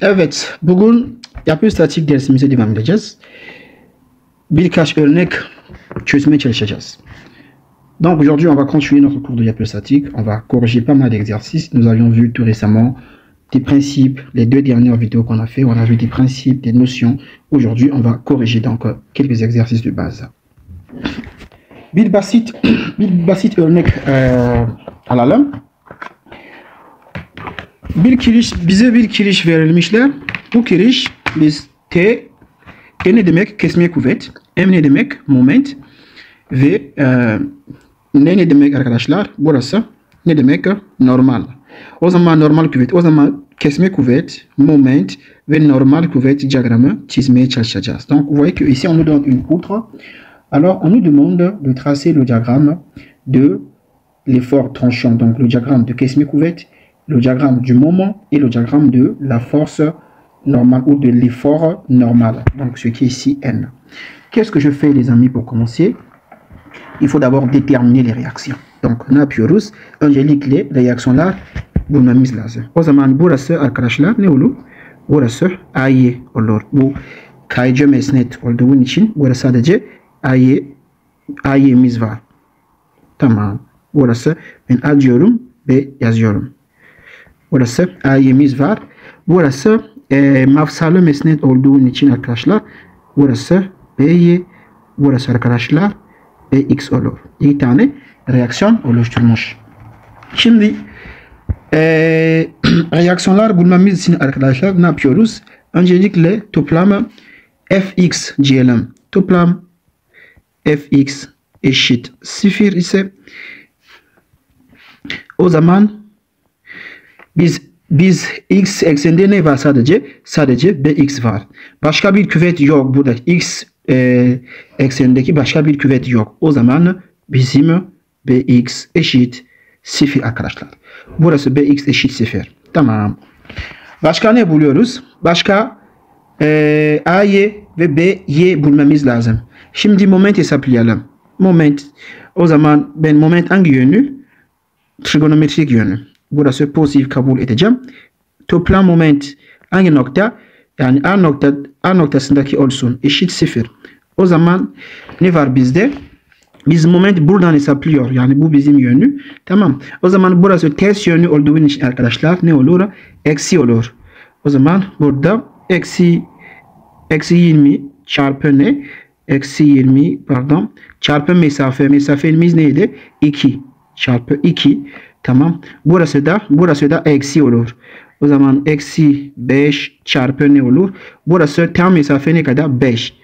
Evet, bugün yapı statik dersimize devam edeceğiz. Birkaç örnek çözmeye çalışacağız. Donc aujourd'hui, on va continuer notre cours de yapı statique. On va corriger pas mal d'exercices. Nous avions vu tout récemment des principes. Les deux dernières vidéos qu'on a fait, on a vu des principes, des notions. Aujourd'hui, on va corriger donc quelques exercices de base. Bir basit örnek alalım. Bize bir kiriş verilmişler. Bu kiriş biz T ne demek? Kesme kuvvet. M ne demek? Moment. Ve ne demek arkadaşlar? Burası ne demek? Normal. O zaman normal kuvvet. O zaman kesme kuvvet, moment ve normal kuvvet diyagramı çizmeye çalışacağız. Donc vous voyez que ici on nous donne une poutre. Alors on nous demande de tracer le diagramme de l'effort tranchant. Donc le diagramme de kesme kuvvet, le diagramme du moment et le diagramme de la force normale ou de l'effort normal. Donc ce qui est ici N. Qu'est-ce que je fais les amis pour commencer? Il faut d'abord déterminer les réactions. Donc ne yapıyoruz? Öncelikle reaksiyonlar bulmamız lazım. O zaman burası arkadaşlar ne olur? Burası A'yı olur. Bu kayıcı mesnet olduğu için burası sadece A'yımız var. Tamam. Burası ben A diyorum ve yazıyorum. Burası A'yımız var. Burası mafsalı mesnet olduğu için arkadaşlar burası B'yi, burası arkadaşlar Bx olur. İki tane reaksiyon oluşturmuş. Şimdi reaksiyonlar bulmamız için arkadaşlar ne yapıyoruz? Öncelikle toplamı Fx diyelim. Toplam Fx eşit 0 ise o zaman biz x ekseninde ne var sadece? Sadece bx var. Başka bir küvet yok burada. X eksenindeki başka bir küvet yok. O zaman bizim bx eşit 0 arkadaşlar. Burası bx eşit 0. Tamam. Başka ne buluyoruz? Başka a'yı ve b'yi bulmamız lazım. Şimdi moment hesaplayalım. Moment. O zaman ben moment hangi yönü? Trigonometrik yönü. Burası pozitif kabul edeceğim. Toplam moment hangi nokta? Yani A noktasındaki olsun. Eşit 0. O zaman ne var bizde? Biz moment buradan hesaplıyor. Yani bu bizim yönü. Tamam. O zaman burası ters yönü olduğu için arkadaşlar ne olur? Eksi olur. O zaman burada eksi 20 çarpı ne? Eksi 20 pardon. Çarpı mesafe. Mesafemiz neydi? 2 çarpı 2. Tamam. Burası da eksi olur. O zaman eksi 5 çarpı ne olur? Burası tam mesafe ne kadar? 5.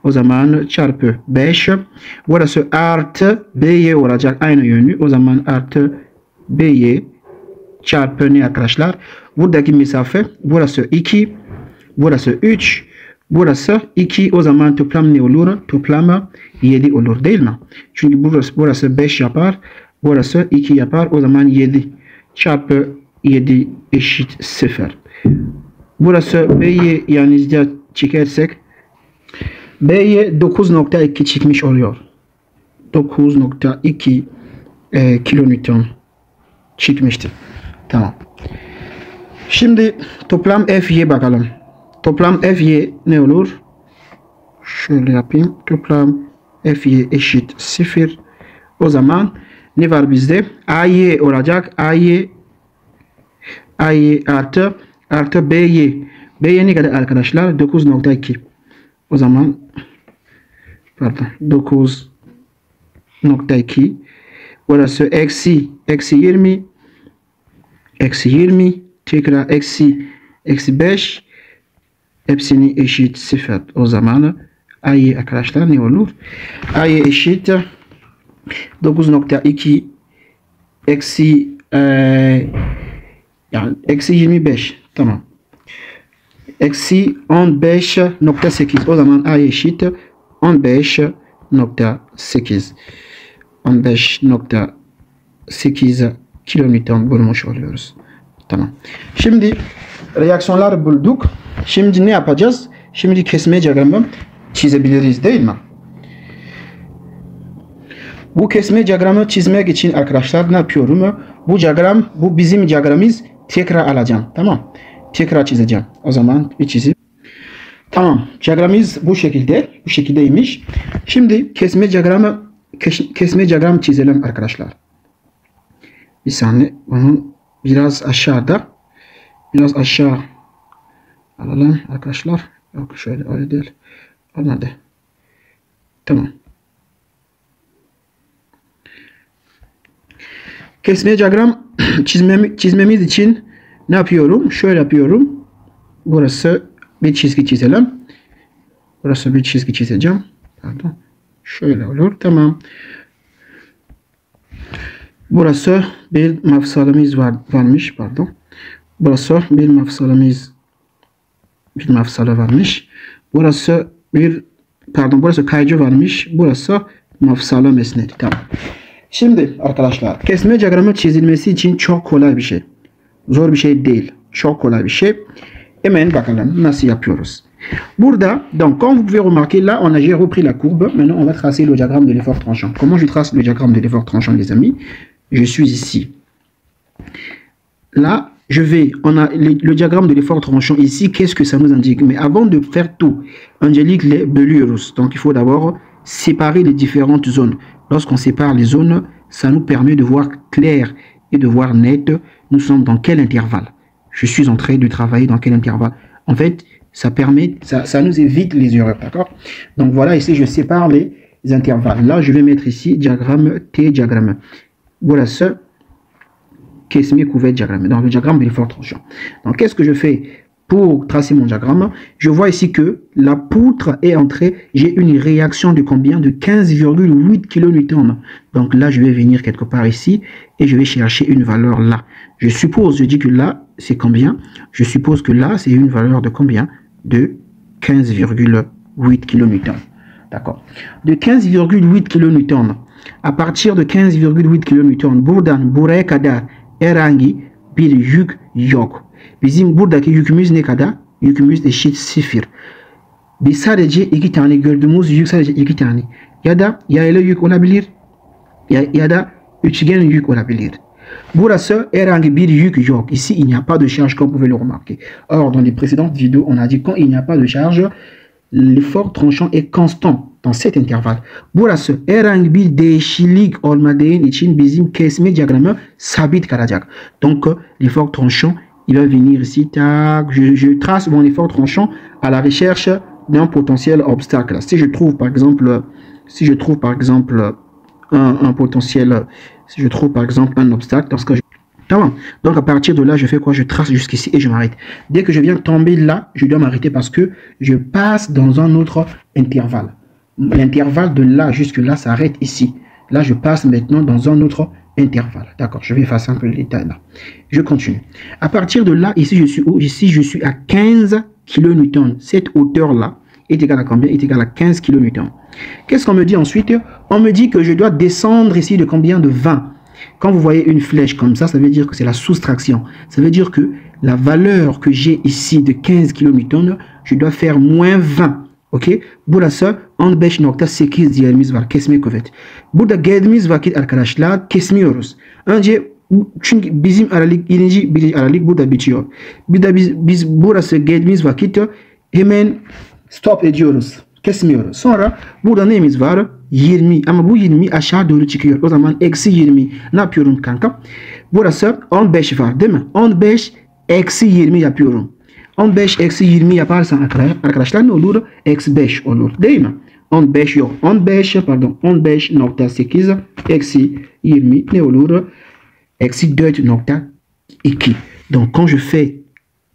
O zaman çarpı 5. Burası artı B'ye olacak aynı yönü. O zaman artı B'ye çarpı ne arkadaşlar? Buradaki mesafe burası 2. Burası 3. Burası 2. O zaman toplam ne olur? Toplam 7 olur değil mi? Çünkü burası 5 yapar. Burası 2 yapar. O zaman 7 çarpı 7 eşit 0. Burası B'yi yanınızda çekersek B'ye 9.2 çıkmış oluyor. 9.2 kilonewton çıkmıştır. Tamam. Şimdi toplam F'ye bakalım. Toplam F'ye ne olur? Şöyle yapayım. Toplam F'ye eşit 0. O zaman ne var bizde? A'y olacak. A'y artı B'y. B'ye ne kadar arkadaşlar? 9.2. O zaman pardon 9.2. Burası eksi 20. Eksi 20. Tekrar eksi 5. Hepsini eşit 0. O zaman A'y arkadaşlar ne olur? A'y eşit 9.2 eksi yani eksi 25. Tamam. Eksi 15.8. O zaman A eşit 15.8. 15.8 kilonewton bulmuş oluyoruz. Tamam. Şimdi reaksiyonlar bulduk. Şimdi ne yapacağız? Şimdi kesme diyagramı çizebiliriz değil mi? Bu kesme diyagramı çizmek için arkadaşlar ne yapıyorum? Bu bizim diyagramımız tekrar alacağım. Tamam. tekrar çizeceğim. O zaman bir çizim. Tamam. Diyagramımız bu şekilde. Bu şekildeymiş. Şimdi kesme diyagramı çizelim arkadaşlar. Bir saniye. Bunu biraz aşağıda. Biraz aşağı alalım arkadaşlar. Yok şöyle öyle değil. Olmadı. Tamam. Kesme diyagram çizmemiz için ne yapıyorum? Şöyle yapıyorum. Burası bir çizgi çizelim. Burası bir çizgi çizeceğim. Pardon. Şöyle olur. Tamam. Burası bir mafsalımız varmış. Pardon. Burası bir mafsalı varmış. Burası burası kaycı varmış. Burası mafsalı mesnedi. Tamam. Şimdi arkadaşlar kesme diyagramı çizilmesi için çok kolay bir şey. Zor bir şey değil. Çok kolay bir şey. Hemen bakalım nasıl yapıyoruz. Burada, donc comme vous pouvez remarquer là, j'ai repris la courbe. Maintenant, on va tracer le diagramme de l'effort tranchant. Comment je trace le diagramme de l'effort tranchant, les amis? Je suis ici. Là, on a le diagramme de l'effort tranchant ici. Qu'est-ce que ça nous indique? Mais avant de faire tout, on indique les belures. Donc, il faut d'abord séparer les différentes zones. Lorsqu'on sépare les zones, ça nous permet de voir clair et de voir net. Nous sommes dans quel intervalle? Je suis en train de travailler dans quel intervalle? En fait, ça nous évite les erreurs, d'accord? Donc voilà, ici, je sépare les intervalles. Là, je vais mettre ici diagramme T diagramme. Voilà ce kesme couvert diagramme. Donc le diagramme de l'effort tranchant. Donc qu'est-ce que je fais pour tracer mon diagramme? Je vois ici que la poutre est entrée. J'ai une réaction de combien? De 15,8 kN. Donc là, je vais venir quelque part ici et je vais chercher une valeur là. Je dis que là, c'est combien? Je suppose que là, c'est une valeur de combien? De 15,8 kN. D'accord. De 15,8 kN. À partir de 15,8 kN, buradan buraya kadar herhangi bir yük yok. Bizim buradaki yükümüz ne kadar? Yükümüz eşit 0. Biz sadece 2 tane gördüğümüz yük sadece 2 tane. Ya da yaylı yük olabilir ya da üçgen yük olabilir. Burası herhangi bir yük yok. Ici, il n'y a pas de charge comme vous pouvez le remarquer. Or, dans les précédentes vidéos, on a dit quand il n'y a pas de charge, l'effort tranchant est constant dans cet intervalle. Burası herhangi bir değişiklik olmadığı için bizim kesme diyagramı sabit kalacak. Donc, l'effort tranchant, il va venir ici. Tac, je trace mon effort tranchant à la recherche d'un potentiel obstacle. Si je trouve par exemple un potentiel, si je trouve par exemple un obstacle, donc à partir de là, je fais quoi? Je trace jusqu'ici et je m'arrête. Dès que je viens tomber là, je dois m'arrêter parce que je passe dans un autre intervalle. L'intervalle de là jusque là s'arrête ici. Là, je passe maintenant dans un autre intervalle. D'accord, je vais effacer un peu le détail là. Je continue. À partir de là, ici, je suis où? Ici, je suis à 15 kN. Cette hauteur-là est égale à combien? Est égale à 15 kN. Qu'est-ce qu'on me dit ensuite? On me dit que je dois descendre ici de combien? De 20. Quand vous voyez une flèche comme ça veut dire que c'est la soustraction. Ça veut dire que la valeur que j'ai ici de 15 kN, je dois faire moins 20. Ok? Burası 15.8 diğerimiz var. Kesme kuvvet. Burada geldiğimiz vakit arkadaşlar kesmiyoruz. Önce çünkü bizim birinci aralık burada bitiyor. Bir de biz burası geldiğimiz vakit hemen stop ediyoruz. Kesmiyoruz. Sonra burada neyimiz var? 20. Ama bu 20 aşağı doğru çıkıyor. O zaman eksi 20. Ne yapıyorum kanka? Burası 15 var değil mi? 15 eksi 20 yapıyorum. 15 eksi 20 yaparsan arkadaşlar ne olur? Eksi 5 olur. Değil mi? 15 yok. 15.8 eksi 20 ne olur? Eksi 4.2. Donc quand je fais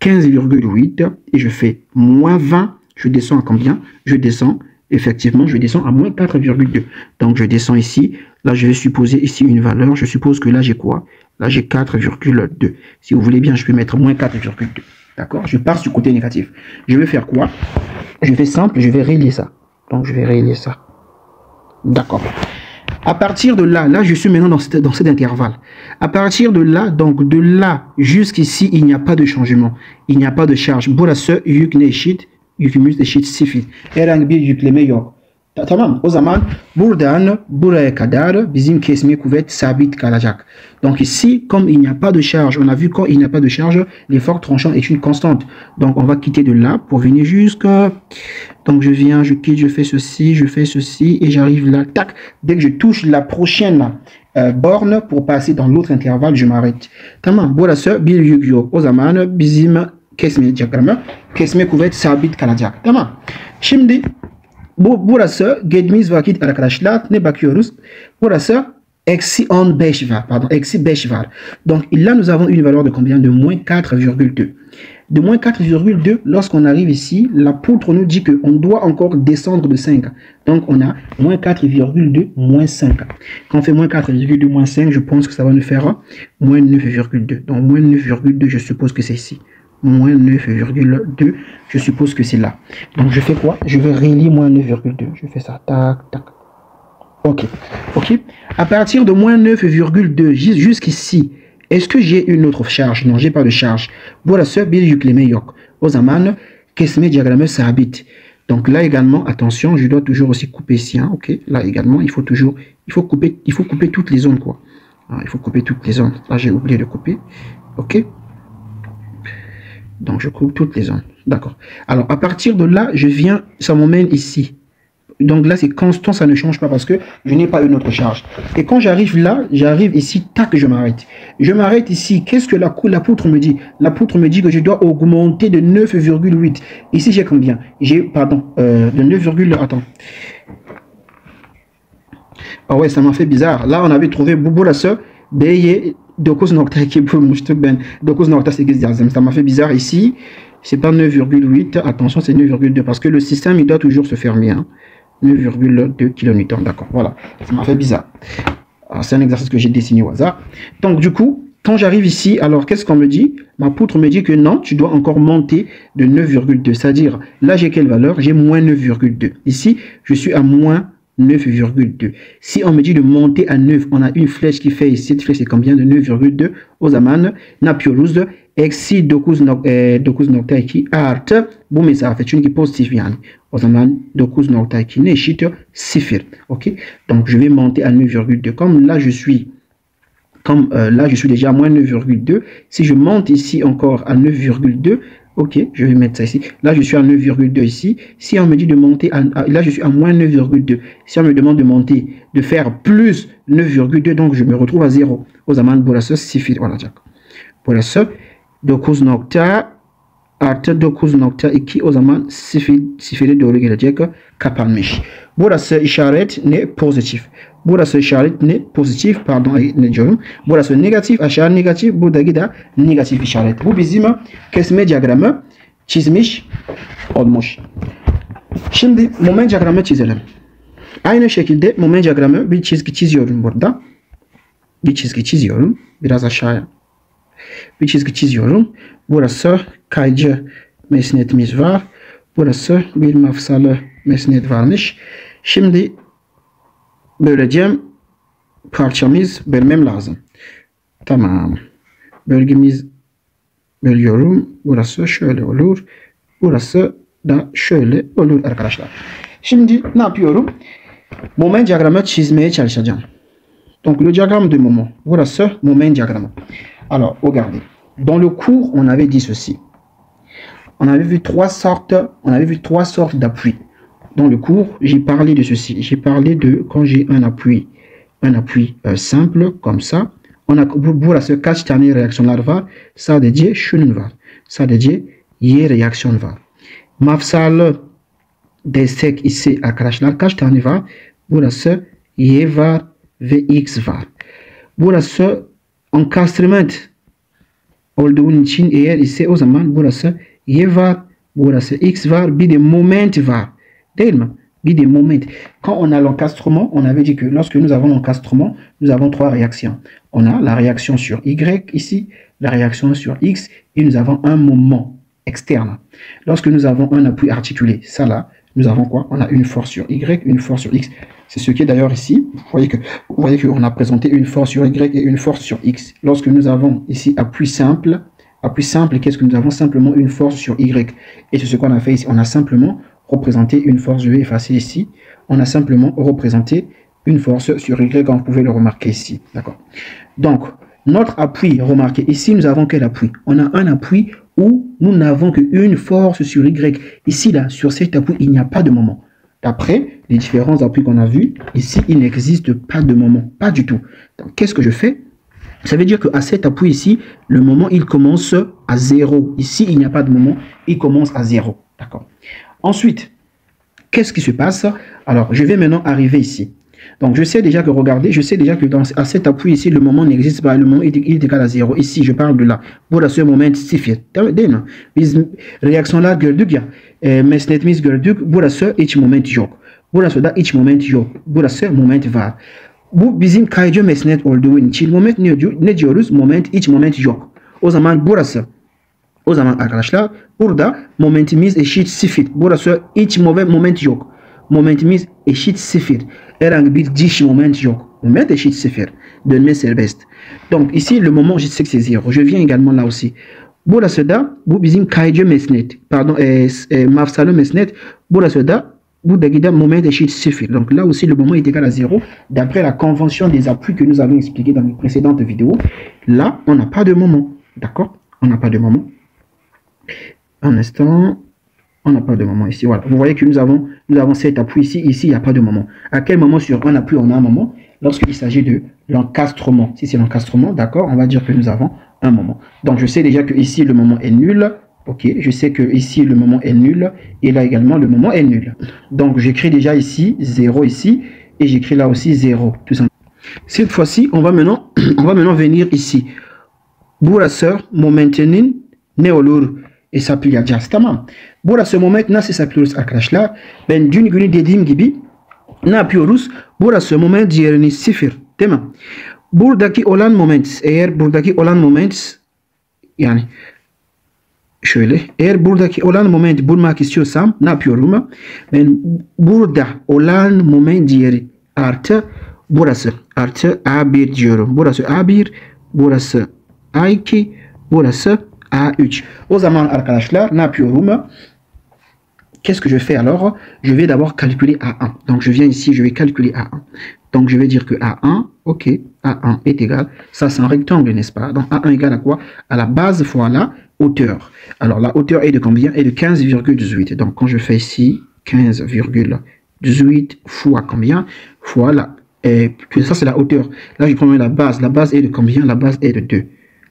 15,8 et je fais moins 20, je descends à combien? Je descends à moins 4,2. Donc je descends ici. Là, je vais supposer ici une valeur. Je suppose que là, j'ai quoi? Là, j'ai 4,2. Si vous voulez bien, je peux mettre moins 4,2. D'accord? Je pars du côté négatif. Je vais faire quoi? Je fais simple, je vais relier ça. Donc, je vais relier ça. D'accord. À partir de là, je suis maintenant dans cet intervalle. À partir de là, donc de là jusqu'ici, il n'y a pas de changement. Il n'y a pas de charge. Burası yük ne eşit? Yükümüz eşit 0. Herhangi bir yükleme yok. tamam. O zaman buradan buraya kadar bizim kesme kuvvet sabit kalacak. Donc ici, comme il n'y a pas de charge, on a vu quand il n'y a pas de charge, l'effort tranchant est une constante. Donc on va quitter de là pour venir jusqu'à... Donc je viens, je quitte, je fais ceci et j'arrive là. Tac. Dès que je touche la prochaine borne pour passer dans l'autre intervalle, je m'arrête. Tamam. Burası bir yük yok. O zaman bizim kesme diyagramı, kesme kuvvet sabit kalacak. Tamam. Şimdi burası geçtiğimiz vakit arkadaşlar ne bakıyoruz? Burası eksi 15 var. Pardon, eksi 5 var. Donc là nous avons une valeur de combien? De moins 4,2. De moins 4,2, lorsqu'on arrive ici, la poutre nous dit qu'on doit encore descendre de 5. Donc on a moins 4,2, moins 5. Quand on fait moins 4,2, moins 5, je pense que ça va nous faire moins 9,2. Donc moins 9,2, je suppose que c'est ici. Moins 9,2, je suppose que c'est là. Donc je fais quoi? Je vais relire moins 9,2. Je fais ça, tac, tac. Ok, ok. À partir de moins 9,2 jusqu'ici, est-ce que j'ai une autre charge? Non, j'ai pas de charge. Burası bir yükleme yok. O zaman kesme diyagramı sabit. Donc là également, attention, je dois toujours aussi couper ici. Hein, ok. Là également, il faut couper toutes les zones quoi. Ah, il faut couper toutes les zones. Là j'ai oublié de couper. Ok. Donc, je coupe toutes les zones. D'accord. Alors, à partir de là, je viens, ça m'emmène ici. Donc là, c'est constant, ça ne change pas parce que je n'ai pas une autre charge. Et quand j'arrive là, j'arrive ici, tac, je m'arrête. Je m'arrête ici. Qu'est-ce que la poutre me dit? La poutre me dit que je dois augmenter de 9,8. Ici, j'ai combien? J'ai, pardon, de 9, attends. Ah ouais, ça m'a fait bizarre. Là, on avait trouvé burası B'ye 9.2 bulmuştuk ben. 9.8 yazdım. Ça m'a fait bizarre ici. C'est pas 9,8. Attention, c'est 9,2 parce que le système, il doit toujours se fermer. Hein. 9,2 kN. D'accord, voilà. Ça m'a fait bizarre. C'est un exercice que j'ai dessiné au hasard. Donc, du coup, quand j'arrive ici, alors qu'est-ce qu'on me dit? Ma poutre me dit que non, tu dois encore monter de 9,2. C'est-à-dire, là, j'ai quelle valeur? J'ai moins 9,2. Ici, je suis à moins 9,2. Si on me dit de monter à 9, on a une flèche qui fait ici. Cette flèche, c'est combien? De 9,2. O zaman ne yapıyoruz? Eksi 9.2 artı bu mesafe. Çünkü pozitif yani. O zaman 9.2 ne eşittir? 0. Ok? Donc, je vais monter à 9,2. Comme là, je suis déjà à moins 9,2. Si je monte ici encore à 9,2, ok, je vais mettre ça ici. Là, je suis à 9,2 ici. Si on me dit de monter, là, je suis à moins 9,2. Si on me demande de monter, de faire plus 9,2, donc je me retrouve à 0. O zaman burası 0 olacak. Burası 9 artı 9.2 o zaman 0'e doğru gelecek, kapanmış. Burası işaret ne? Pozitif. Burası işaret ne? Pozitif. Pardon, ne diyorum? Burası negatif, aşağı negatif. Buradaki de negatif işaret. Bu bizim kesme diyagramı çizmiş olmuş. Şimdi moment diyagramı çizelim. Aynı şekilde moment diyagramı bir çizgi çiziyorum burada. Bir çizgi çiziyorum. Biraz aşağıya. Bir çizgi çiziyorum. Burası kaycı mesnetimiz var. Burası bir mafsalı mesnet varmış. Şimdi böleceğim parçamız bölmem lazım. Tamam. Bölgemiz bölüyorum. Burası şöyle olur. Burası da şöyle olur arkadaşlar. Şimdi ne yapıyorum? Moment diyagramı çizmeye çalışacağım. Donc le diagramme de moment. Burası moment diyagramı. Alors, regardez. Dans le cours, on avait dit ceci. On avait vu trois sortes d'appui. Dans le cours, j'ai parlé de ceci. J'ai parlé de quand j'ai un appui simple, comme ça. On a burası kaç tane reaksiyonlar var? Sadece şunun var. Sadece Y reaksiyon var. Mafsalı destek ise arkadaşlar kaç tane var? Burası Y var ve X var. Burası encastrement olduğun için eğer ise o zaman burası Y var, burası X var, bir de moment var. Değil mi? Bir de moment. Quand on a l'encastrement, on avait dit que lorsque nous avons l'encastrement, nous avons trois réactions. On a la réaction sur Y ici, la réaction sur X, et nous avons un moment externe. Lorsque nous avons un appui articulé, ça là, nous avons quoi? On a une force sur Y, une force sur X. C'est ce qui est d'ailleurs ici. Vous voyez qu'on a présenté une force sur Y et une force sur X. Lorsque nous avons ici appui simple, qu'est-ce que nous avons? Simplement une force sur Y. Et c'est ce qu'on a fait ici. On a simplement représenter une force. Je vais effacer ici. On a simplement représenté une force sur Y, comme vous pouvez le remarquer ici. D'accord. Donc, notre appui, remarquez, ici, nous avons quel appui? On a un appui où nous n'avons qu'une force sur Y. Ici, là, sur cet appui, il n'y a pas de moment. D'après les différents appuis qu'on a vus, ici, il n'existe pas de moment. Pas du tout. Donc, qu'est-ce que je fais? Ça veut dire qu'à cet appui ici, le moment, il commence à 0. Ici, il n'y a pas de moment, il commence à 0. D'accord. Ensuite, qu'est-ce qui se passe? Alors, je vais maintenant arriver ici. Donc, je sais déjà que, regardez, je sais déjà que à cet appui ici, le moment n'existe pas. Le moment il est égal à 0. Ici, je parle de là. Pour ce moment, c'est fait. Réaction là, gördük ya. Mesnetimiz gördük. Burası hiç moment yok. Burası da hiç moment yok. Burası moment var. Bu bizim kayıcı mesnet olduğu için moment ne diyoruz? Moment, hiç moment yok. O zaman burası. O zaman arkadaşlar burada momentimiz eşit 0. Burası hiç moment yok. Momentimiz eşit 0. Herhangi bir diş moment yok. Moment eşit 0. Dönme serbest. Donc ici le moment je sais que c'est 0. Je viens également là aussi. Burası da bu bizim kayıcı mesnet. Pardon, mafsalı mesnet. Burası da buradaki da moment eşit 0. Donc là aussi le moment est égal à 0. D'après la convention des appuis que nous avons expliqué dans les précédentes vidéos. Là, on n'a pas de moment. D'accord? On n'a pas de moment. Un instant. On n'a pas de moment ici. Voilà. Vous voyez que nous avons cet appui ici. Ici, il n'y a pas de moment. À quel moment sur un appui, on a un moment? Lorsqu'il s'agit de l'encastrement. Si c'est l'encastrement, d'accord, on va dire que nous avons un moment. Donc, je sais déjà que ici, le moment est nul. Ok, je sais que ici, le moment est nul. Et là également, le moment est nul. Donc, j'écris déjà ici 0 ici. Et j'écris là aussi 0. Tout simplement. Cette fois-ci, on va maintenant venir ici. Burası momentenin ne olur hesaplayacağız. Tamam. Burası moment nasıl hesaplıyoruz arkadaşlar? Ben dün günü dediğim gibi ne yapıyoruz? Burası moment yerini 0. Değil mi? Buradaki olan moment, eğer buradaki olan moment, yani şöyle, eğer buradaki olan moment bulmak istiyorsam ne yapıyorum? Ben burada olan moment yeri artı burası artı A1 diyorum. Burası A1, burası A2, burası A3. O zaman arkadaşlar ne yapıyorum? Qu'est-ce que je fais alors? Je vais d'abord calculer A1. Donc je viens ici, je vais calculer A1. Donc je vais dire que A1, ok, A1 est égal, ça c'est un rectangle, n'est-ce pas? Donc A1 égale à quoi? À la base fois la hauteur. Alors la hauteur est de combien? Est de 15,18. Donc quand je fais ici 15,18 fois combien? Fois la... ça c'est la hauteur. Là je prends la base. La base est de combien? La base est de 2.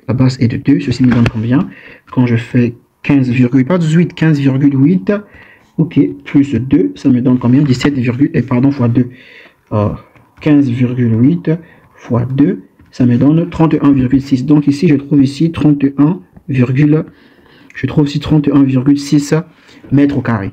La base est de 2. Ceci me donne combien? Quand je fais 15,8, ok, plus 2, ça me donne combien? 17, pardon, fois 2. 15,8 fois 2, ça me donne 31,6. Donc ici, je trouve ici 31,6 mètres au carré.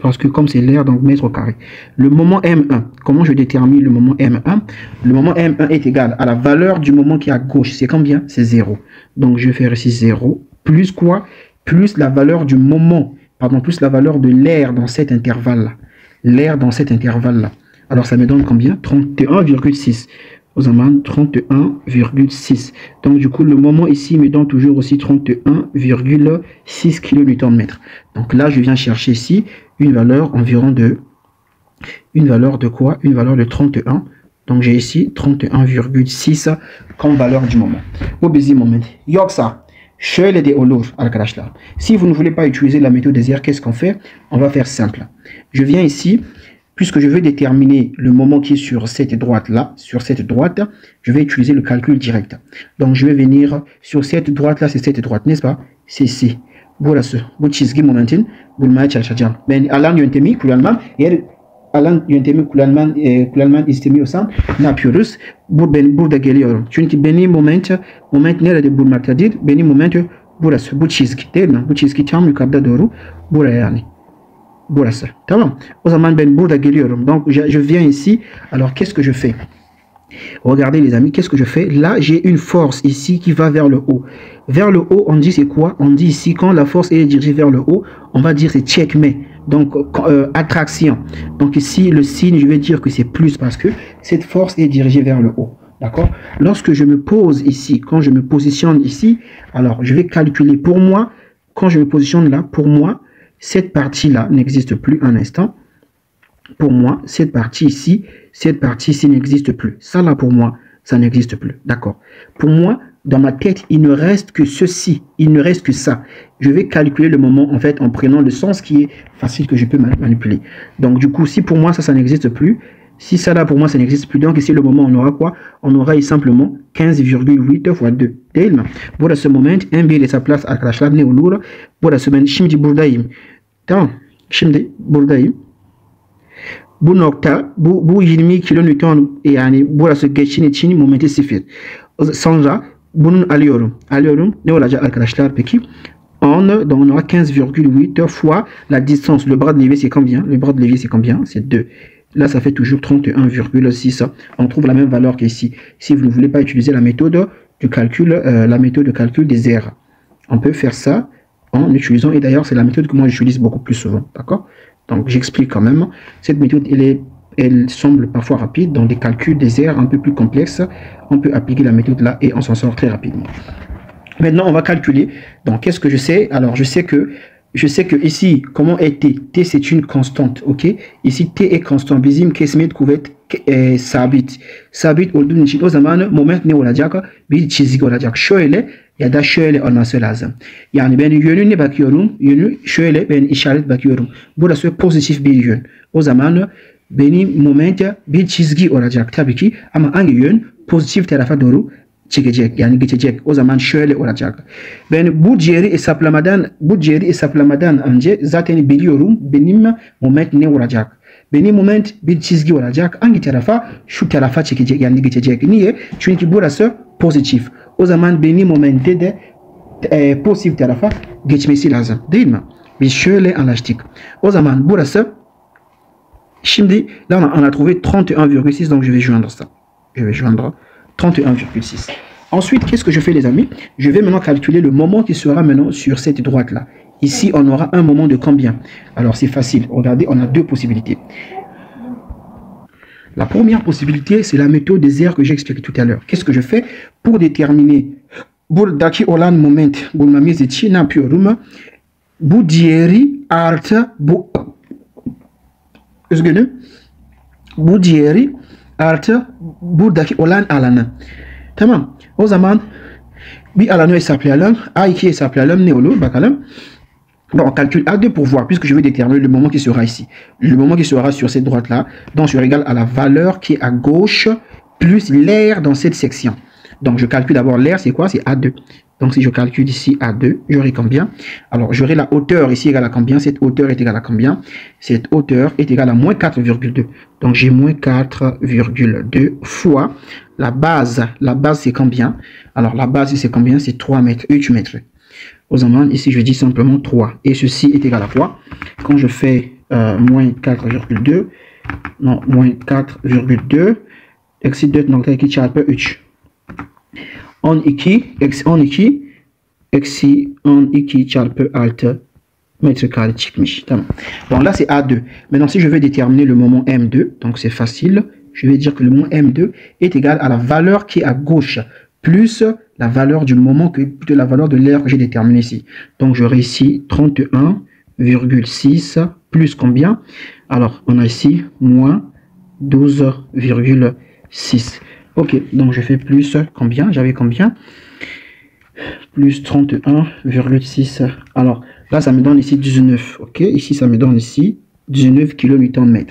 Parce que comme c'est l'air, donc mètre au carré. Le moment M1, comment je détermine le moment M1? Le moment M1 est égal à la valeur du moment qui est à gauche. C'est combien? C'est 0. Donc je vais faire ici 0. Plus quoi? Plus la valeur du moment. Pardon, plus la valeur de l'air dans cet intervalle-là. L'air dans cet intervalle-là. Alors ça me donne combien? 31,6. Aux amandes, 31,6. Donc du coup, le moment ici me donne toujours aussi 31,6 kN/m. Donc là, je viens chercher ici une valeur environ de... Une valeur de quoi? Une valeur de 31. Donc j'ai ici 31,6 comme valeur du moment. Au deuxième moment. Yoksa. Şöyle de olur arkadaşlar. Si vous ne voulez pas utiliser la méthode des airs, qu'est-ce qu'on fait? On va faire simple. Je viens ici, puisque je veux déterminer le moment qui est sur cette droite-là, je vais utiliser le calcul direct. Donc je vais venir sur cette droite-là, c'est cette droite, n'est-ce pas? C'est ici. Burası. Bu çizgi momentin bulmaya çalışacağım. Ben alan yöntemi kullanmam. Eğer alan yöntemi kullanman istemiyorsan ne yapıyoruz? Ben burada geliyorum. Çünkü benim moment nerede bulmaktadır? Benim moment burası. Bu çizgi değil mi? Bu çizgi tam yukarıda doğru. Buraya yani. Burası. Tamam. O zaman ben burada geliyorum. Donc je viens ici. Alors qu'est-ce que je fais? Regardez les amis, qu'est-ce que je fais? Là, j'ai une force ici qui va vers le haut. Vers le haut, on dit c'est quoi? On dit ici, quand la force est dirigée vers le haut, on va dire c'est checkmate. Donc, attraction. Donc ici, le signe, je vais dire que c'est plus parce que cette force est dirigée vers le haut. D'accord? Lorsque je me pose ici, quand je me positionne ici, alors je vais calculer pour moi, quand je me positionne là, pour moi, cette partie-là n'existe plus un instant. Pour moi, cette partie ici n'existe plus. Ça là, pour moi, ça n'existe plus. D'accord. Pour moi, dans ma tête, il ne reste que ceci. Il ne reste que ça. Je vais calculer le moment, en fait, en prenant le sens qui est facile que je peux manipuler. Donc, du coup, si pour moi, ça n'existe plus, si ça là, pour moi, ça n'existe plus, donc ici, le moment, on aura quoi? On aura simplement 15,8 fois 2. Pour ce moment, un bill et sa place à la ne ou pour la semaine, Shimdi Bourdaïm. Tant, Shimdi Bourdaïm. Bu nokta, bu 20 kilonewton yani burası geçtiğin için momenti 0. Sonra bunun alıyorum. Ne olacak arkadaşlar peki? Donc on aura 15,8 fois la distance. Le bras de levier c'est combien? Le bras de levier c'est combien? C'est 2. Là ça fait toujours 31,6. On trouve la même valeur qu'ici. Si vous ne voulez pas utiliser la méthode de calcul, des airs, on peut faire ça en utilisant, et d'ailleurs c'est la méthode que moi j'utilise beaucoup plus souvent, d'accord? Donc j'explique quand même. Cette méthode, elle semble parfois rapide. Dans des calculs des airs un peu plus complexes, on peut appliquer la méthode là et on s'en sort très rapidement. Maintenant, on va calculer. Donc, qu'est-ce que je sais? Alors, je sais que ici, comment est T? T, c'est une constante, ok? Ici, T est constant. Bizim kesmet kuvvet sabit. Sabit olduğu için o zaman moment ne olacak? Bir çizgi olacak. Şöyle ya da şöyle olması lazım. Yani ben yönüne bakıyorum. Yönü şöyle ben işaret bakıyorum. Burası pozitif bir yön. O zaman benim moment bir çizgi olacak tabii ki. Ama hangi yön? Pozitif tarafa doğru çekecek. Yani geçecek. O zaman şöyle olacak. Ben bu ciğeri hesaplamadan önce zaten biliyorum benim moment ne olacak. Benim moment bir çizgi olacak. Hangi tarafa? Şu tarafa çekecek. Yani geçecek. Niye? Çünkü burası pozitif. O zaman benim momente de pozitif tarafa geçmesi lazım. Değil mi? Biz şöyle anlaştık. O zaman burası şimdi là on a trouvé 31,6 donc je vais joindre ça. Je vais joindre 31,6. Ensuite, qu'est-ce que je fais les amis? Je vais maintenant calculer le moment qui sera maintenant sur cette droite là. Ici, on aura un moment de combien? Alors, c'est facile. Regardez, on a deux possibilités. La première possibilité, c'est la méthode des airs que j'ai expliqué tout à l'heure. Qu'est-ce que je fais pour déterminer buradaki olan moment bulmamız için ne yapıyorum? Bu diğeri artı bu üzgünüm. Bu diğeri artı buradaki olan alanı. Tamam. O zaman bir alanı hesaplayalım. A2 hesaplayalım. Ne olur? Bakalım. Donc, on calcule A2 pour voir, puisque je vais déterminer le moment qui sera ici. Le moment qui sera sur cette droite-là, donc je régale à la valeur qui est à gauche, plus l'air dans cette section. Donc, je calcule d'abord l'air, c'est quoi? C'est A2. Donc, si je calcule ici A2, j'aurai combien? Alors, j'aurai la hauteur ici égale à combien? Cette hauteur est égale à combien? Cette hauteur est égale à moins 4,2. Donc, j'ai moins 4,2 fois la base. La base, c'est combien? Alors, la base, c'est combien? C'est 3 mètres, 3 mètres. Aux amandes, ici je dis simplement 3. Et ceci est égal à quoi? Quand je fais moins 4,2, non, moins 4,2, eksi 4.2 çarpı 3. 12, eksi 12 çarpı 6 mètres carrés çıkmış. Tamam. Donc là c'est A2. Maintenant si je veux déterminer le moment M2, donc c'est facile, je vais dire que le moment M2 est égal à la valeur qui est à gauche, plus la valeur du moment de la valeur de l'air que j'ai déterminé ici. Donc j'aurai ici 31,6 plus combien? Alors on a ici moins 12,6. Ok, donc je fais plus combien? J'avais combien? Plus 31,6. Alors là ça me donne ici 19. Ok, ici ça me donne ici 19 kN.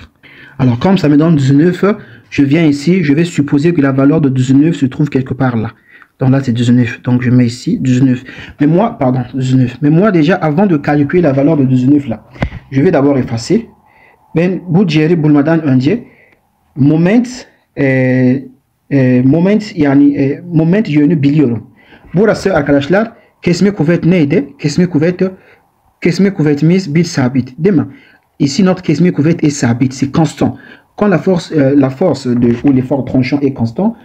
Alors comme ça me donne 19, je viens ici, je vais supposer que la valeur de 19 se trouve quelque part là. Donc là c'est 19, donc je mets ici 19. Mais moi, pardon, 19. Mais moi déjà, avant de calculer la valeur de 19 là, je vais d'abord effacer. Ben bu ciğeri bulmadan önce moment yönü biliyorum. Burası arkadaşlar kesme kuvvet neydi? Kesme kuvvetimiz bir sabit, değil mi? Ici notre kesme kuvvet est sabit, c'est constant. Quand la force ou l'effort tranchant est constant,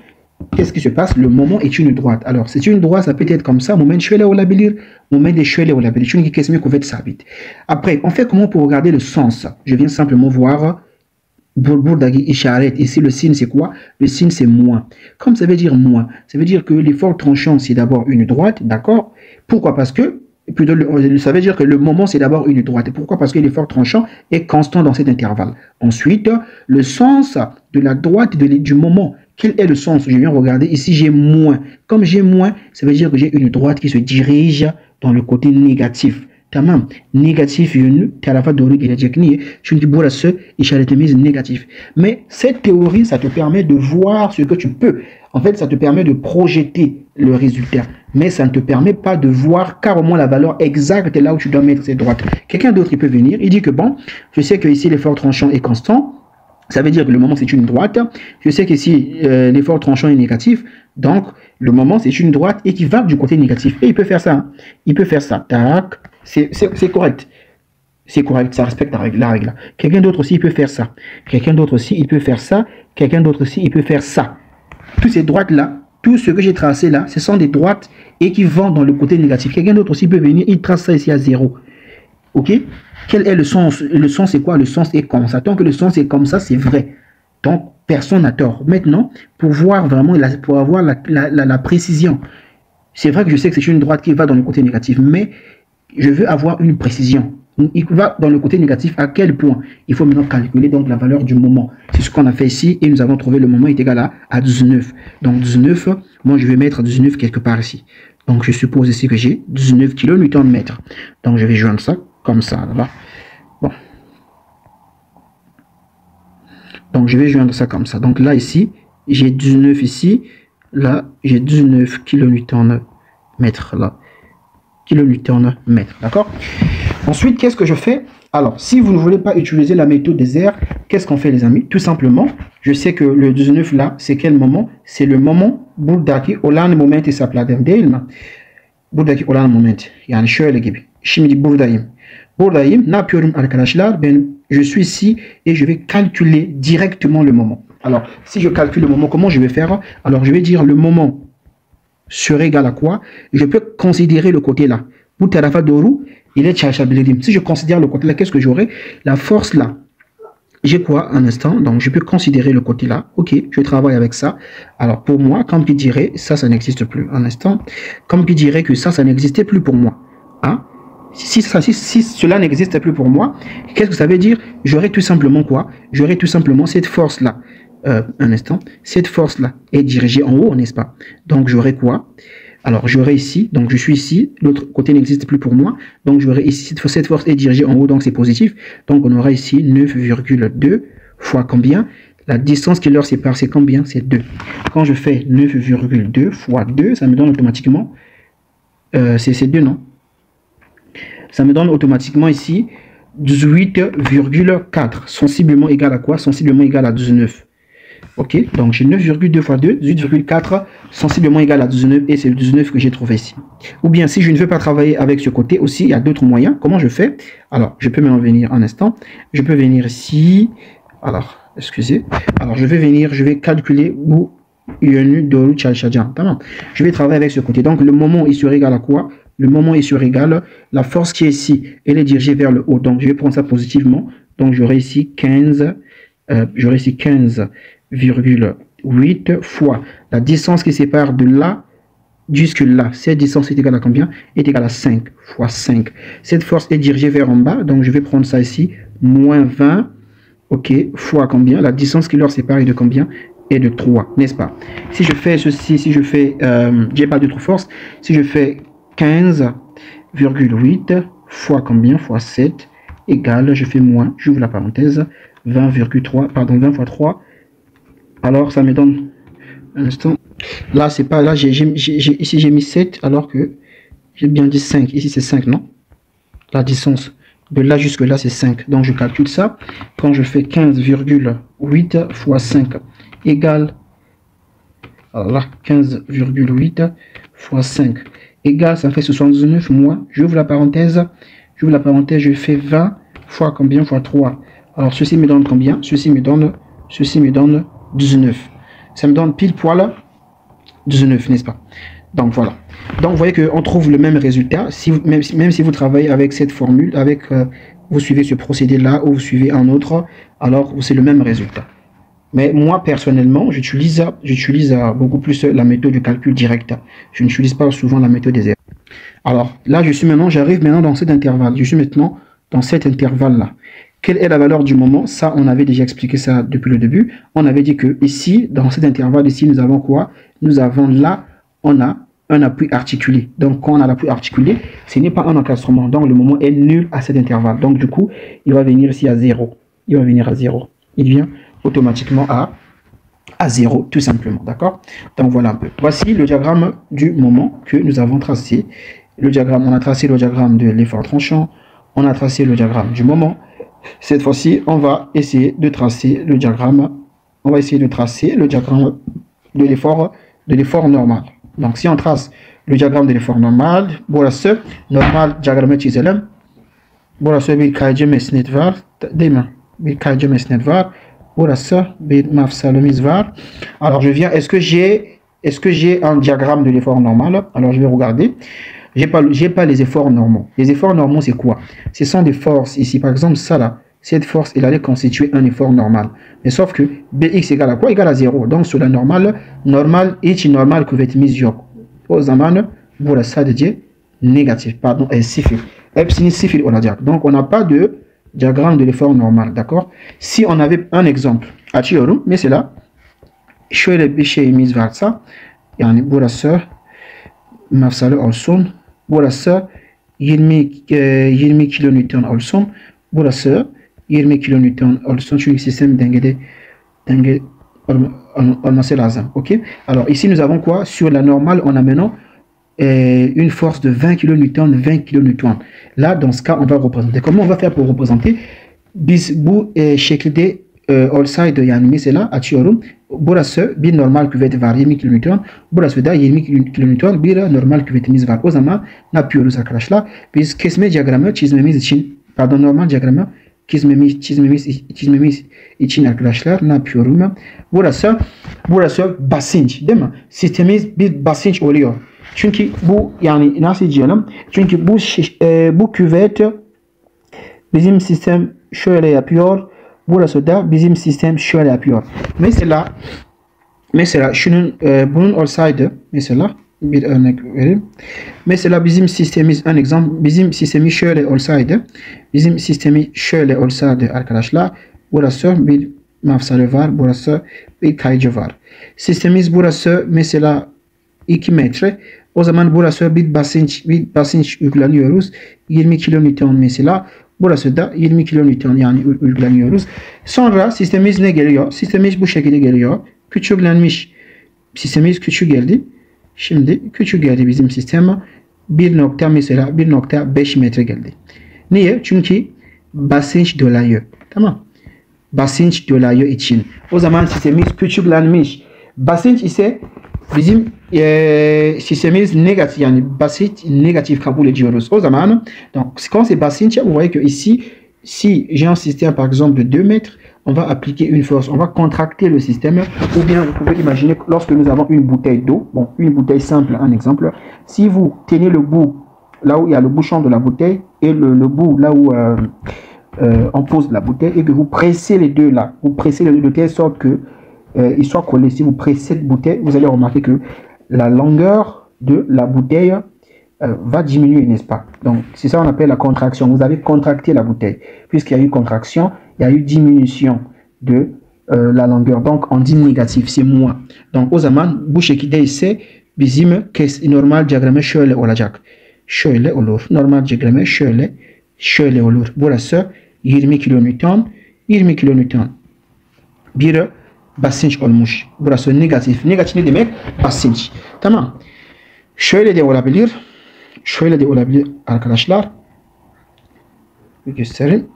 qu'est-ce qui se passe? Le moment est une droite. Alors, c'est une droite, ça peut être comme ça. Moment şöyle olabilir, moment de şöyle olabilir. Çünkü kesme kuvvet sabit. Après, on fait comment pour regarder le sens? Je viens simplement voir buradaki işaret. Ici, le signe, c'est quoi? Le signe, c'est moins. Comme ça veut dire moins, ça veut dire que l'effort tranchant, c'est d'abord une droite, d'accord? Pourquoi? Parce que plutôt, ça veut dire que le moment, c'est d'abord une droite. Pourquoi? Parce que l'effort tranchant est constant dans cet intervalle. Ensuite, le sens de la droite du moment. Quel est le sens? Je viens regarder. Ici, j'ai moins. Comme j'ai moins, ça veut dire que j'ai une droite qui se dirige dans le côté négatif. Tamam. Négatif, tu la négatif. Mais cette théorie, ça te permet de voir ce que tu peux. En fait, ça te permet de projeter le résultat. Mais ça ne te permet pas de voir carrément la valeur exacte là où tu dois mettre cette droite. Quelqu'un d'autre, il peut venir. Il dit que bon, je sais que ici l'effort tranchant est constant. Ça veut dire que le moment, c'est une droite. Je sais qu'ici, l'effort tranchant est négatif. Donc, le moment, c'est une droite et qui va du côté négatif. Et il peut faire ça. Hein. Il peut faire ça. Tac. C'est correct. C'est correct. Ça respecte la règle. Quelqu'un d'autre aussi, il peut faire ça. Quelqu'un d'autre aussi, il peut faire ça. Quelqu'un d'autre aussi, il peut faire ça. Toutes ces droites-là, tout ce que j'ai tracé là, ce sont des droites et qui vont dans le côté négatif. Quelqu'un d'autre aussi peut venir, il trace ça ici à 0. Ok? Quel est le sens? Le sens c'est quoi? Le sens est comme ça. Tant que le sens est comme ça, c'est vrai. Donc, personne n'a tort. Maintenant, pour voir vraiment, pour avoir la précision, c'est vrai que je sais que c'est une droite qui va dans le côté négatif, mais je veux avoir une précision. Il va dans le côté négatif à quel point? Il faut maintenant calculer donc la valeur du moment. C'est ce qu'on a fait ici et nous avons trouvé le moment est égal à 19. Donc 19, moi je vais mettre 19 quelque part ici. Donc je suppose ici que j'ai 19 kN/m. Donc je vais joindre ça comme ça. Là. Bon. Donc je vais joindre ça comme ça. Donc là ici, j'ai 19 ici. Là, j'ai 19 kN/m là. kN/m. D'accord? Ensuite, qu'est-ce que je fais? Alors, si vous ne voulez pas utiliser la méthode des airs, qu'est-ce qu'on fait, les amis? Tout simplement, je sais que le 19 là, c'est quel moment? C'est le moment buradaki olan moment hesapladığım değil mi? Buradaki olan moment. Yani şöyle gibi. Şimdi buradayım. Buradayım. Ne yapıyorum arkadaşlar? Je suis ici et je vais calculer directement le moment. Alors, si je calcule le moment, comment je vais faire? Alors, je vais dire le moment serait égal à quoi? Je peux considérer le côté là. Bu tarafa doğru ile çalışabilirim. Si je considère le côté là, qu'est-ce que j'aurai? La force là. J'ai quoi un instant? Donc, je peux considérer le côté là. Ok, je travaille avec ça. Alors, pour moi, comme qui dirait, ça n'existe plus. Un instant. Comme qui dirait que ça n'existait plus pour moi. Hein? Si cela n'existe plus pour moi, qu'est-ce que ça veut dire? J'aurai tout simplement quoi? J'aurai tout simplement cette force là. Un instant. Cette force là est dirigée en haut, n'est-ce pas? Donc, j'aurai quoi? Alors, j'aurai ici, donc je suis ici, l'autre côté n'existe plus pour moi, donc j'aurai ici, cette force est dirigée en haut, donc c'est positif, donc on aura ici 9,2 fois combien? La distance qui leur sépare, c'est combien? C'est 2. Quand je fais 9,2 fois 2, ça me donne automatiquement, c'est 2, non? Ça me donne automatiquement ici 18,4, sensiblement égal à quoi? Sensiblement égal à 19. Ok, donc j'ai 9,2 fois 2, 18,4, sensiblement égal à 19, et c'est le 19 que j'ai trouvé ici. Ou bien, si je ne veux pas travailler avec ce côté aussi, il y a d'autres moyens. Comment je fais? Alors, je peux m'en venir un instant. Je peux venir ici. Alors, excusez. Alors, je vais calculer où je vais travailler avec ce côté. Donc, le moment est sur égal à quoi? Le moment est sur égal. La force qui est ici, elle est dirigée vers le haut. Donc, je vais prendre ça positivement. Donc, j'aurai ici 15. J'aurai ici 15,8 fois la distance qui sépare de là jusque là. Cette distance est égale à combien? Est égale à 5 fois 5. Cette force est dirigée vers en bas, donc je vais prendre ça ici, moins 20, ok, fois combien? La distance qui leur sépare est de combien? Est de 3, n'est-ce pas? Si je fais ceci, si je fais, j'ai pas d'autre force, si je fais 15,8 fois combien? Fois 7, égale, je fais moins, j'ouvre la parenthèse, 20,3, pardon, 20 fois 3, alors ça me donne un instant, là c'est pas, là ici j'ai mis 7 alors que j'ai bien dit 5, ici c'est 5, non? La distance de là jusque là c'est 5, donc je calcule ça, quand je fais 15,8 fois 5 égale, alors là 15,8 fois 5 égale, ça fait 79 moins, j'ouvre la parenthèse, je fais 20 fois combien? Fois 3. Alors, ceci me donne combien? Ceci me donne 19. Ça me donne pile poil 19, n'est-ce pas? Donc, voilà. Donc, vous voyez qu'on trouve le même résultat. Même si vous travaillez avec cette formule, vous suivez ce procédé-là ou vous suivez un autre, alors c'est le même résultat. Mais moi, personnellement, j'utilise beaucoup plus la méthode de calcul direct. Je n'utilise pas souvent la méthode des erreurs. Alors là, j'arrive maintenant dans cet intervalle. Je suis maintenant dans cet intervalle-là. Quelle est la valeur du moment? Ça, on avait déjà expliqué ça depuis le début. On avait dit que ici, dans cet intervalle, ici, nous avons quoi? Nous avons là, on a un appui articulé. Donc, quand on a l'appui articulé, ce n'est pas un encastrement. Donc, le moment est nul à cet intervalle. Donc, du coup, il va venir ici à 0. Il va venir à 0. Il vient automatiquement à 0, tout simplement. D'accord? Donc, voilà un peu. Voici le diagramme du moment que nous avons tracé. Le diagramme, on a tracé le diagramme de l'effort tranchant. On a tracé le diagramme du moment. Cette fois-ci, on va essayer de tracer le diagramme. On va essayer de tracer le diagramme de l'effort normal. Donc, si on trace le diagramme de l'effort normal, burası normal diagramı çizelim. Burası bir kayıcı mesnet var, değil mi? Bir kayıcı mesnet var. Burası bir mafsalımız var. Alors, je viens. Est-ce que j'ai un diagramme de l'effort normal? Alors, je vais regarder. J'ai pas les efforts normaux. Les efforts normaux, c'est quoi? Ce sont des forces. Ici, par exemple, ça là, cette force, elle allait constituer un effort normal. Mais sauf que Bx égale à quoi? Égale à 0. Donc, sur la normale, hiç normal kuvvetimiz yok. O zaman, burada sadece négatif, pardon, sıfır. Hepsini sıfır olacak. Donc, on n'a pas de diagramme de l'effort normal, d'accord? Si on avait un exemple, açıyorum. Mesela, şöyle bir şeyimiz varsa, yani burası mafsalı olsun. Burası 20 kilonewton olsun. Burası 20 kilonewton olsun. Çünkü sistem denge olması lazım. Ok? Alors ici nous avons quoi? Sur la normale, on a maintenant une force de 20 kilonewton. Là, dans ce cas, on va représenter. Comment on va faire pour représenter? Biz bu şekilde olsaydı, yani mesela açıyorum. Burası bir normal küvet var 20 kilonewton. Burası da 20 kilonewton bir normal küvetimiz var. O zaman ne yapıyoruz arkadaşlar? Biz kesme diyagramı çizmemiz için, pardon, normal diyagramı çizmemiz için arkadaşlar ne yapıyorum? Burası basınç, değil mi? Sistemimiz bir basınç oluyor. Çünkü bu, yani nasıl diyelim? Çünkü bu küvet bizim sistem şöyle yapıyor. Burası da bizim sistem şöyle yapıyor. Mesela şunun bunun olsaydı, mesela bir örnek vereyim. Mesela bizim sistemimiz, un exemple, bizim sistemi şöyle olsaydı arkadaşlar. Burası bir mafsalı var, burası bir kayıcı var. Sistemimiz burası mesela 2 metre. O zaman burası bir basınç uyguluyoruz. 20 kilonewton mesela. Burası da 20 kilonewton, yani uyguluyoruz. Sonra sistemimiz ne geliyor? Sistemimiz bu şekilde geliyor. Küçüklenmiş. Sistemimiz küçük geldi. Şimdi küçük geldi bizim sistem. Mesela 1.5 metre geldi. Niye? Çünkü basınç dolayı. Tamam. Basınç dolayı için. O zaman sistemimiz küçüklenmiş. Basınç ise bizim sistemimiz négatif, yani basit négatif kabul ediyoruz. O zaman, donc, quand c'est basınç, vous voyez que ici, si j'ai un système par exemple de 2 mètres, on va appliquer une force, on va contracter le système, ou bien vous pouvez imaginer que lorsque nous avons une bouteille d'eau, bon, une bouteille simple, un exemple, si vous tenez le bout là où il y a le bouchon de la bouteille et le bout là où on pose la bouteille, et que vous pressez les deux là, vous pressez de telle sorte que ils soient collés. Si vous pressez cette bouteille, vous allez remarquer que la longueur de la bouteille va diminuer, n'est-ce pas? Donc, c'est ça qu'on appelle la contraction. Vous avez contracté la bouteille. Puisqu'il y a eu contraction, il y a eu diminution de la longueur. Donc, on dit négatif, c'est moins. Donc, o zaman bu şekilde ise bizim normal diyagramı şöyle olacak. Şöyle olur. Normal diyagramı şöyle olur. Burası 20 kilonewton. 20 kilonewton. Bir basınç olmuş. Burası negatif. Negatif ne demek? Basınç. Tamam. Şöyle de olabilir. Şöyle de olabilir arkadaşlar. Bir gösterin.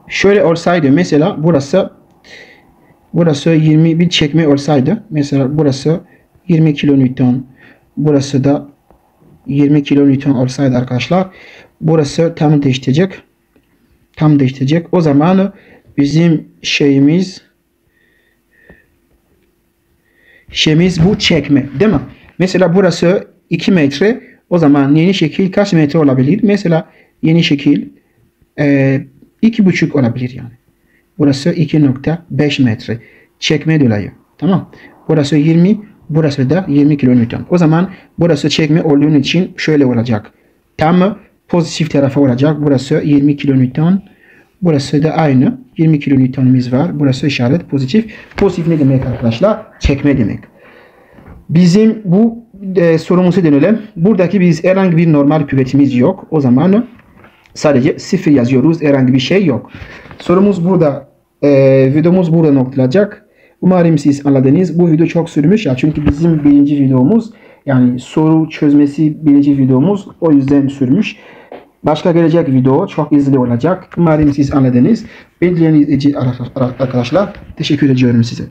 Şöyle olsaydı mesela burası 20 bir çekme olsaydı. Mesela burası 20 kilonewton. Burası da 20 kilonewton olsaydı arkadaşlar. Burası tam değiştirecek. O zaman bizim şeyimiz bu çekme, değil mi? Mesela burası 2 metre. O zaman yeni şekil kaç metre olabilir? Mesela yeni şekil 2,5 olabilir yani. Burası 2.5 metre. Çekme dolayı. Tamam. Burası 20. Burası da 20 kilonewton. O zaman burası çekme olduğu için şöyle olacak. Tam pozitif tarafa olacak. Burası 20 kilonewton. Burası da aynı. 20 kilonewtonumuz var. Burası işaret pozitif. Pozitif ne demek arkadaşlar? Çekme demek. Bizim bu sorumuza dönelim. Buradaki biz herhangi bir normal küvetimiz yok. O zaman sadece 0 yazıyoruz. Herhangi bir şey yok. Sorumuz burada. Videomuz burada noktalanacak. Umarım siz anladınız. Bu video çok sürmüş ya. Çünkü bizim birinci videomuz, yani soru çözmesi birinci videomuz, o yüzden sürmüş. Başka gelecek video çok hızlı olacak. Umarım siz anladınız. Bilgileriniz için arkadaşlar teşekkür ediyorum size.